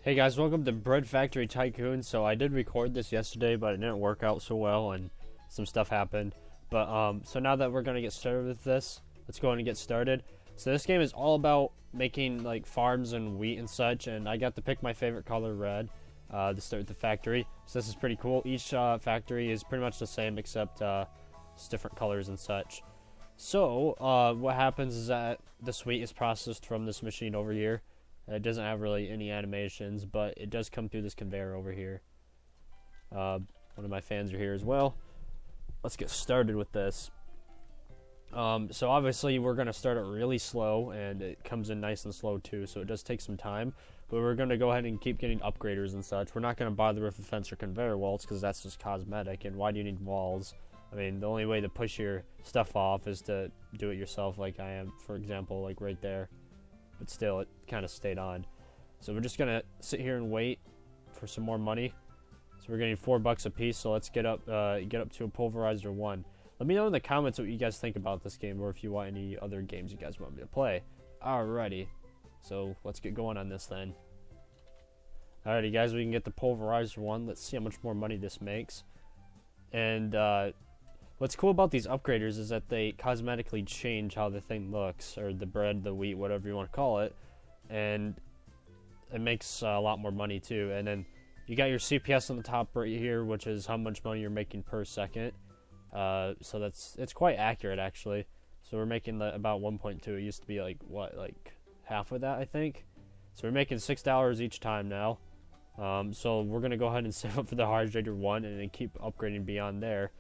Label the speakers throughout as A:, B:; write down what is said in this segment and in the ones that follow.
A: Hey guys, welcome to Bread Factory Tycoon. So I did record this yesterday, but it didn't work out so well, and some stuff happened. But so now that we're gonna get started with this, let's go ahead and get started. So this game is all about making like farms and wheat and such, and I got to pick my favorite color, red, to start with the factory. So this is pretty cool. Each factory is pretty much the same except it's different colors and such. So what happens is that this wheat is processed from this machine over here. It doesn't have really any animations, but it does come through this conveyor over here. One of my fans are here as well. Let's get started with this. So obviously we're going to start it really slow, and it comes in nice and slow too, so it does take some time. But we're going to go ahead and keep getting upgraders and such. We're not going to bother with a fence or conveyor walls, because that's just cosmetic, and why do you need walls? I mean, the only way to push your stuff off is to do it yourself, like I am, for example, like right there. But still, it kind of stayed on. So we're just gonna sit here and wait for some more money. So we're getting $4 a piece. So let's get up to a pulverizer 1. Let me know in the comments what you guys think about this game, or if you want any other games you guys want me to play. Alrighty, so let's get going on this then. Alrighty, guys, we can get the pulverizer 1. Let's see how much more money this makes. And what's cool about these upgraders is that they cosmetically change how the thing looks, or the bread, the wheat, whatever you want to call it, and it makes a lot more money too. And then you got your CPS on the top right here, which is how much money you're making per second. So it's quite accurate actually. So we're making about 1.2. It used to be like half of that, I think. So we're making $6 each time now. So we're gonna go ahead and save up for the hydrator 1 and then keep upgrading beyond there.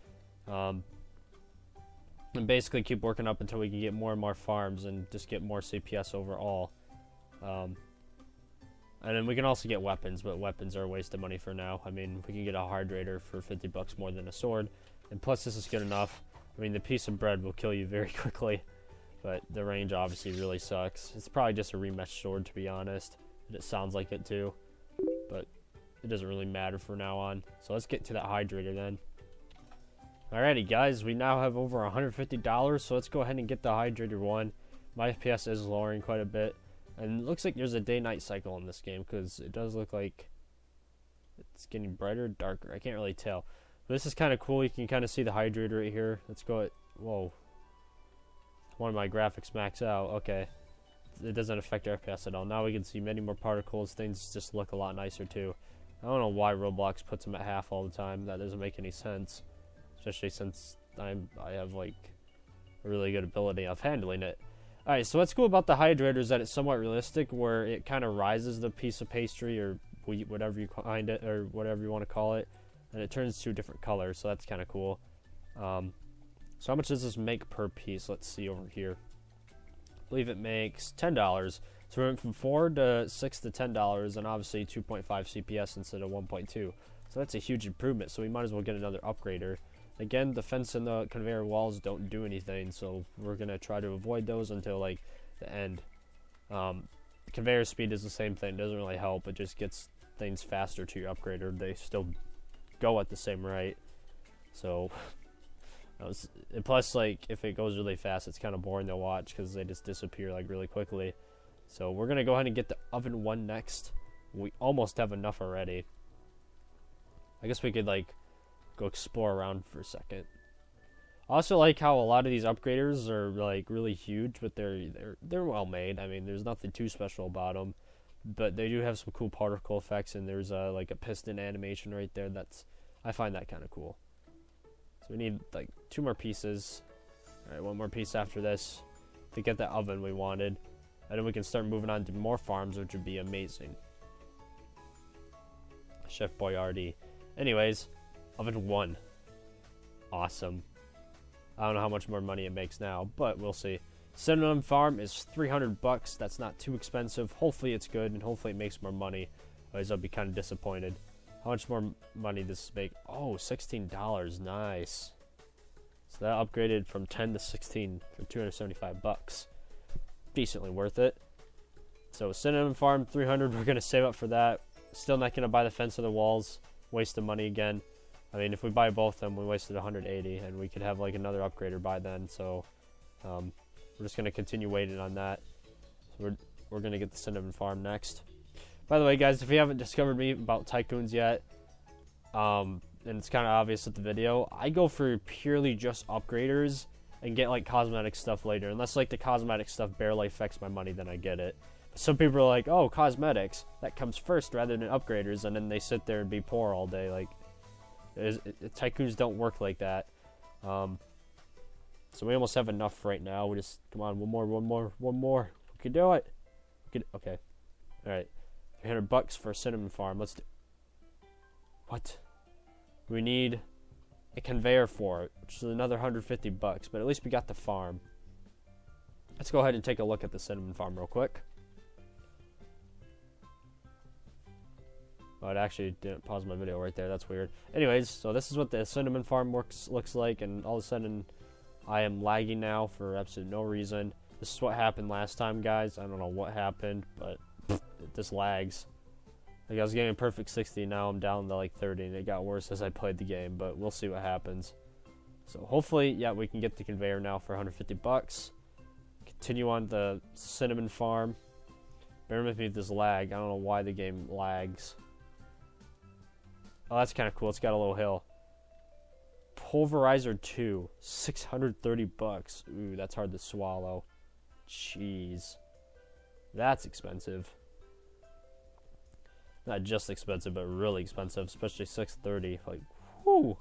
A: And basically keep working up until we can get more and more farms and just get more CPS overall. And then we can also get weapons, but weapons are a waste of money for now. I mean, we can get a hydrator for $50 more than a sword, and plus this is good enough. I mean, the piece of bread will kill you very quickly, but the range obviously really sucks. It's probably just a remesh sword, to be honest. And it sounds like it too, but it doesn't really matter from now on. So let's get to that hydrator then. Alrighty, guys, we now have over $150, so let's go ahead and get the hydrator 1. My FPS is lowering quite a bit, and it looks like there's a day-night cycle in this game, because it does look like it's getting brighter or darker. I can't really tell. But this is kind of cool. You can kind of see the hydrator right here. Let's go at... Whoa. One of my graphics max out. Okay. It doesn't affect our FPS at all. Now we can see many more particles. Things just look a lot nicer, too. I don't know why Roblox puts them at half all the time. That doesn't make any sense. Especially since I have like a really good ability of handling it. Alright, so what's cool about the hydrator is that it's somewhat realistic, where it kind of rises the piece of pastry or wheat, whatever you find it, or whatever you want to call it, and it turns to different colors, so that's kind of cool. So how much does this make per piece? Let's see over here. I believe it makes $10. So we went from 4 to 6 to $10, and obviously 2.5 CPS instead of 1.2. So that's a huge improvement, so we might as well get another upgrader. Again, the fence and the conveyor walls don't do anything, so we're going to try to avoid those until, like, the end. Conveyor speed is the same thing. It doesn't really help. It just gets things faster to your upgrader. They still go at the same rate. So, plus, like, if it goes really fast, it's kind of boring to watch because they just disappear, like, really quickly. So we're going to go ahead and get the oven 1 next. We almost have enough already. I guess we could, like... go explore around for a second. I also like how a lot of these upgraders are like really huge, but they're well made. I mean, there's nothing too special about them, but they do have some cool particle effects, and there's like a piston animation right there. I find that kind of cool. So we need like 2 more pieces. All right, 1 more piece after this to get the oven we wanted, and then we can start moving on to more farms, which would be amazing. Chef Boyardee. Anyways. Oven 1. Awesome. I don't know how much more money it makes now, but we'll see. Cinnamon farm is $300. That's not too expensive. Hopefully it's good, and hopefully it makes more money. Otherwise I'll be kind of disappointed. How much more money does this make? Oh, $16. Nice. So that upgraded from 10 to 16 for $275. Decently worth it. So cinnamon farm, 300. We're going to save up for that. Still not going to buy the fence or the walls. Waste of money again. I mean, if we buy both of them, we wasted 180, and we could have like another upgrader by then. So we're just gonna continue waiting on that. So we're gonna get the cinnamon farm next. By the way, guys, if you haven't discovered me about Tycoons yet, and it's kind of obvious with the video, I go for purely just upgraders and get like cosmetic stuff later. Unless like the cosmetic stuff barely affects my money, then I get it. Some people are like, oh, cosmetics, that comes first rather than upgraders, and then they sit there and be poor all day. Like, Tycoons don't work like that. So we almost have enough right now. We just, come on, one more. We can do it. Okay. Alright. $300 for a cinnamon farm. Let's do... What? We need a conveyor for it, which is another $150, but at least we got the farm. Let's go ahead and take a look at the cinnamon farm real quick. Oh, it actually didn't pause my video right there. That's weird. Anyways, so this is what the cinnamon farm looks like, and all of a sudden I am lagging now for absolutely no reason. This is what happened last time, guys. I don't know what happened, but it just lags. Like, I was getting a perfect 60, now I'm down to like 30, and it got worse as I played the game, but we'll see what happens. So hopefully, yeah, we can get the conveyor now for $150. Continue on the cinnamon farm. Bear with me with this lag. I don't know why the game lags. Oh, that's kind of cool. It's got a little hill. Pulverizer 2, $630. Ooh, that's hard to swallow. Jeez. That's expensive. Not just expensive, but really expensive, especially $630. Like, whoo.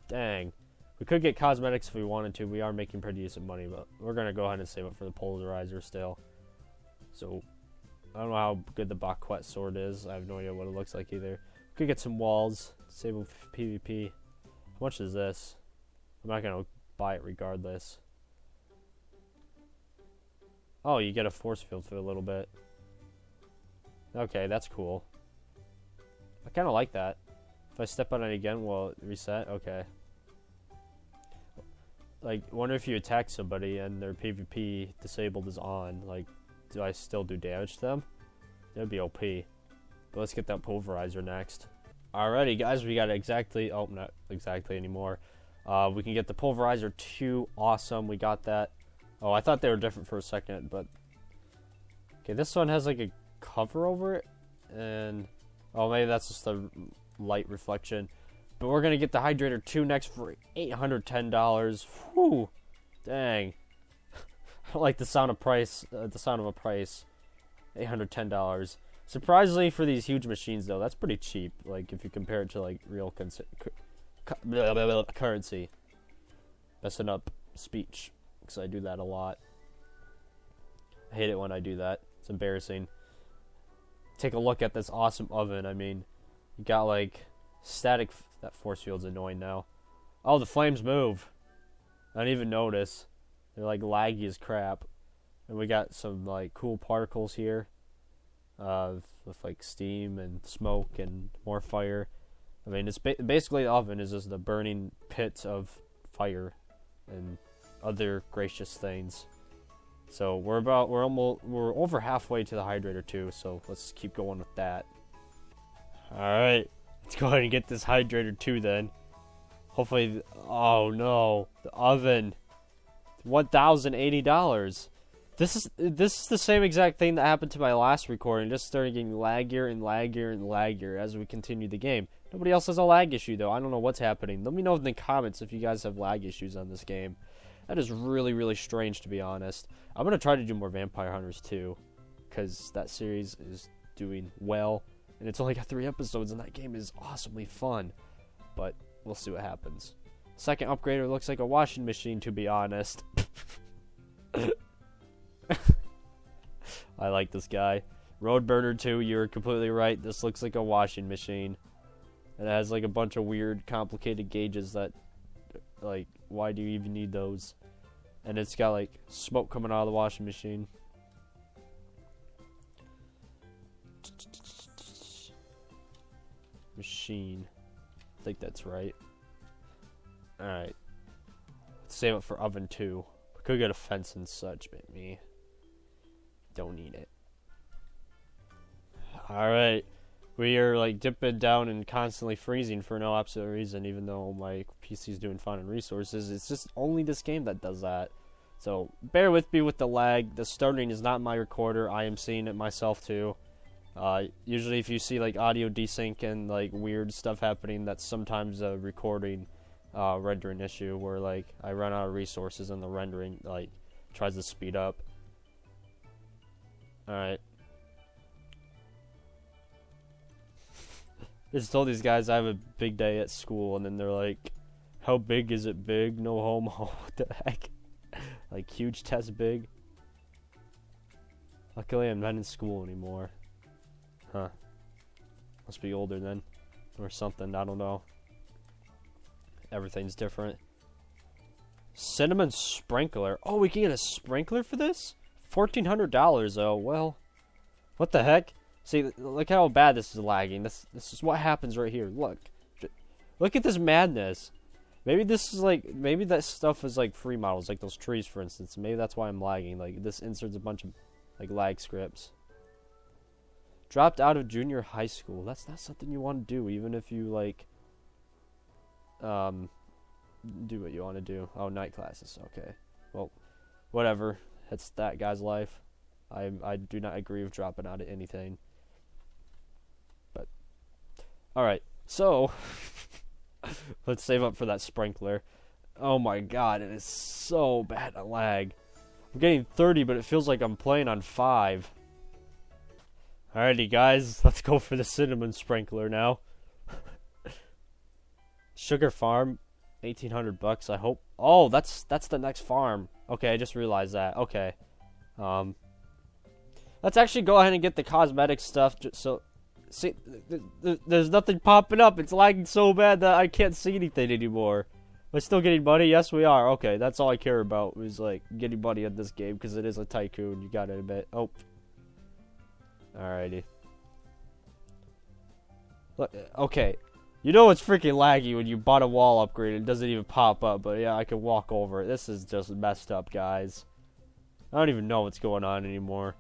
A: Dang. We could get cosmetics if we wanted to. We are making pretty decent money, but we're going to go ahead and save up for the pulverizer still. So, I don't know how good the Baquet sword is. I have no idea what it looks like either. We could get some walls. Save up for PvP. How much is this? I'm not going to buy it regardless. Oh, you get a force field for a little bit. Okay, that's cool. I kind of like that. If I step on it again, will it reset? Okay. Like, wonder if you attack somebody and their PvP disabled is on. Like, do I still do damage to them? That would be OP. But let's get that pulverizer next. Alrighty, guys, we got exactly... Oh, not exactly anymore. We can get the pulverizer 2. Awesome, we got that. Oh, I thought they were different for a second, but... Okay, this one has like a cover over it, and... Oh, maybe that's just the light reflection. But we're gonna get the Hydrator 2 next for $810. Whew! Dang. I don't like the sound of price. The sound of a price. $810. Surprisingly, for these huge machines, though, that's pretty cheap. Like, if you compare it to like real currency. Messing up speech, because I do that a lot. I hate it when I do that. It's embarrassing. Take a look at this awesome oven. I mean, you got like static. That force field's annoying now. Oh, the flames move. I didn't even notice. They're like laggy as crap. And we got some like cool particles here, with like steam and smoke and more fire. I mean, it's basically the oven is just the burning pits of fire and other gracious things. So we're over halfway to the Hydrator 2, so let's keep going with that. Alright, let's go ahead and get this Hydrator 2 then. Hopefully, oh no, the oven, $1,080. This is the same exact thing that happened to my last recording. Just started getting laggier and laggier and laggier as we continue the game. Nobody else has a lag issue though. I don't know what's happening. Let me know in the comments if you guys have lag issues on this game. That is really, really strange, to be honest. I'm going to try to do more Vampire Hunters, too, because that series is doing well, and it's only got 3 episodes, and that game is awesomely fun, but we'll see what happens. Second upgrader looks like a washing machine, to be honest. I like this guy. Road Burner 2, you're completely right. This looks like a washing machine. It has, like, a bunch of weird, complicated gauges that, like, why do you even need those? And it's got like smoke coming out of the washing machine. Machine. I think that's right. Alright. Let's save it for oven 2. We could get a fence and such, but me don't need it. Alright. We are like dipping down and constantly freezing for no absolute reason, even though my PC's doing fine on resources. It's just only this game that does that. So bear with me with the lag. The starting is not my recorder. I am seeing it myself too. Usually if you see like audio desync and like weird stuff happening, that's sometimes a recording rendering issue where like I run out of resources and the rendering like tries to speed up. Alright. Just told these guys I have a big day at school, and then they're like, how big is it big? No homo. What the heck? Like, huge test big? Luckily, I'm not in school anymore. Huh. Must be older then. Or something, I don't know. Everything's different. Cinnamon sprinkler. Oh, we can get a sprinkler for this? $1,400 though. Well, what the heck? See, look how bad this is lagging. This is what happens right here. Look at this madness. Maybe this is like, maybe that stuff is like free models, like those trees, for instance. Maybe that's why I'm lagging. Like, this inserts a bunch of like lag scripts. Dropped out of junior high school. That's not something you want to do, even if you like do what you want to do. Oh, night classes. Okay. Well, whatever. It's that guy's life. I do not agree with dropping out of anything. But alright, so let's save up for that sprinkler. Oh my god, it is so bad at lag. I'm getting 30, but it feels like I'm playing on 5. Alrighty guys, let's go for the cinnamon sprinkler now. Sugar farm, $1,800, I hope. Oh, that's the next farm. Okay, I just realized that. Okay. Let's actually go ahead and get the cosmetic stuff. So, see, there's nothing popping up. It's lagging so bad that I can't see anything anymore. We're still getting money? Yes, we are. Okay, that's all I care about is, like, getting money in this game because it is a tycoon. You gotta admit. Oh. Alrighty. Look, okay. You know it's freaking laggy when you bought a wall upgrade and it doesn't even pop up. But, yeah, I can walk over it. This is just messed up, guys. I don't even know what's going on anymore.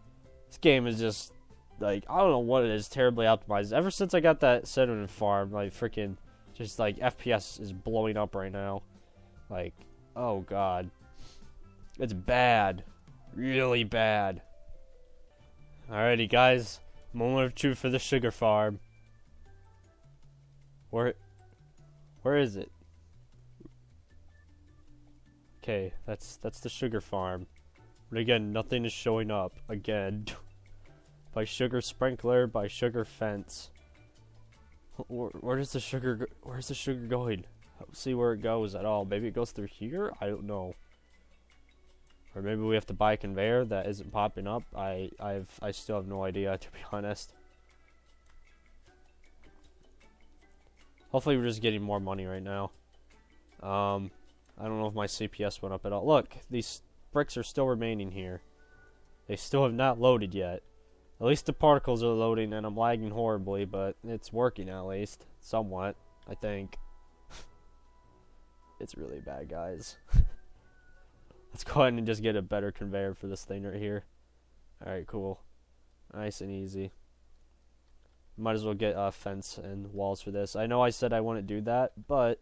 A: This game is just, like, I don't know what it is, terribly optimized. Ever since I got that cinnamon farm, like, freaking, just, like, FPS is blowing up right now. Like, oh, God. It's bad. Really bad. Alrighty, guys. Moment of truth for the sugar farm. Where is it? Okay, that's the sugar farm. But again, nothing is showing up. Again. By sugar sprinkler, by sugar fence. Where's the sugar going? I don't see where it goes at all. Maybe it goes through here? I don't know. Or maybe we have to buy a conveyor that isn't popping up. I still have no idea, to be honest. Hopefully we're just getting more money right now. I don't know if my CPS went up at all. Look, these bricks are still remaining here. They still have not loaded yet. At least the particles are loading, and I'm lagging horribly, but it's working at least. Somewhat, I think. It's really bad, guys. Let's go ahead and just get a better conveyor for this thing right here. Alright, cool. Nice and easy. Might as well get a fence and walls for this. I know I said I wouldn't do that, but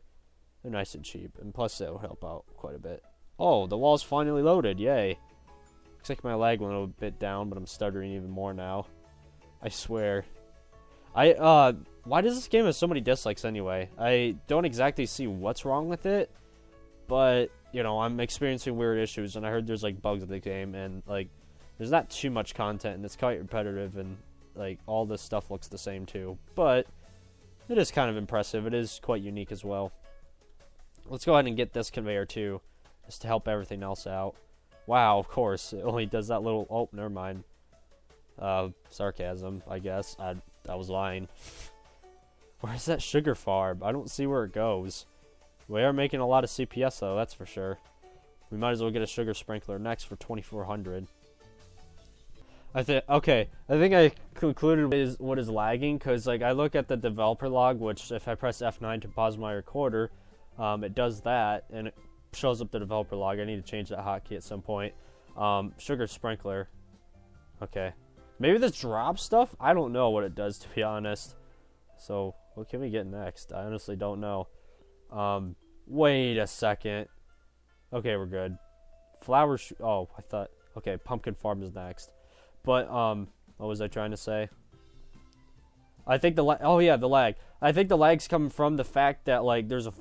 A: they're nice and cheap. And plus, it'll help out quite a bit. Oh, the wall's finally loaded. Yay. Looks like my lag went a little bit down, but I'm stuttering even more now. I swear. Why does this game have so many dislikes anyway? I don't exactly see what's wrong with it, but, you know, I'm experiencing weird issues, and I heard there's, like, bugs in the game, and, like, there's not too much content, and it's quite repetitive, and, like, all this stuff looks the same, too. But it is kind of impressive. It is quite unique as well. Let's go ahead and get this conveyor, too, just to help everything else out. Wow, of course. It only does that little... Oh, never mind. Sarcasm, I guess. I was lying. Where's that sugar farm? I don't see where it goes. We are making a lot of CPS, though, that's for sure. We might as well get a sugar sprinkler next for $2,400. I think I concluded what is lagging, because, like, I look at the developer log, which, if I press F9 to pause my recorder, it does that, and it shows up the developer log. I need to change that hotkey at some point. Sugar sprinkler. Okay. Maybe this drop stuff? I don't know what it does, to be honest. So, what can we get next? I honestly don't know. Wait a second. Okay, we're good. Oh, I thought... Okay, pumpkin farm is next. But, what was I trying to say? I think the oh yeah, the lag. I think the lag's coming from the fact that like there's a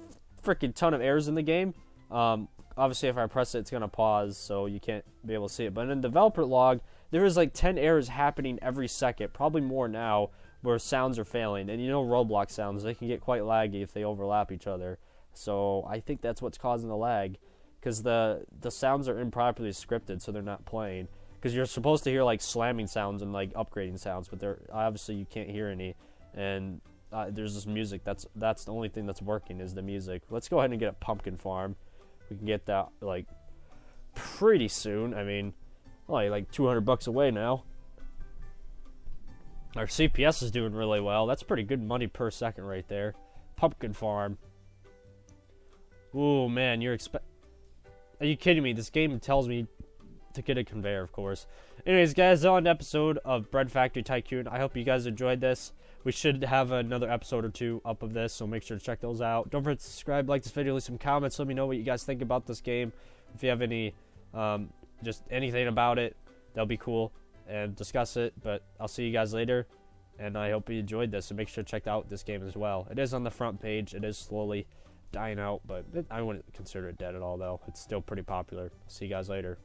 A: freaking ton of errors in the game. Obviously, if I press it, it's gonna pause, so you can't be able to see it. But in the developer log, there is like 10 errors happening every second, probably more now, where sounds are failing. And you know, Roblox sounds, they can get quite laggy if they overlap each other. So I think that's what's causing the lag, because the sounds are improperly scripted, so they're not playing. Because you're supposed to hear like slamming sounds and like upgrading sounds, but they're obviously you can't hear any. And there's this music. That's the only thing that's working is the music. Let's go ahead and get a pumpkin farm. We can get that like pretty soon. I mean, only like $200 away now. Our CPS is doing really well. That's pretty good money per second right there. Pumpkin farm. Ooh, man, are you kidding me? This game tells me to get a conveyor, of course. Anyways, guys, that's on episode of Bread Factory Tycoon. I hope you guys enjoyed this. We should have another episode or two up of this, so make sure to check those out. Don't forget to subscribe, like this video, leave some comments. Let me know what you guys think about this game. If you have any, just anything about it, that'll be cool. And discuss it. But I'll see you guys later. And I hope you enjoyed this. So make sure to check out this game as well. It is on the front page. It is slowly dying out, but I wouldn't consider it dead at all, though. It's still pretty popular. See you guys later.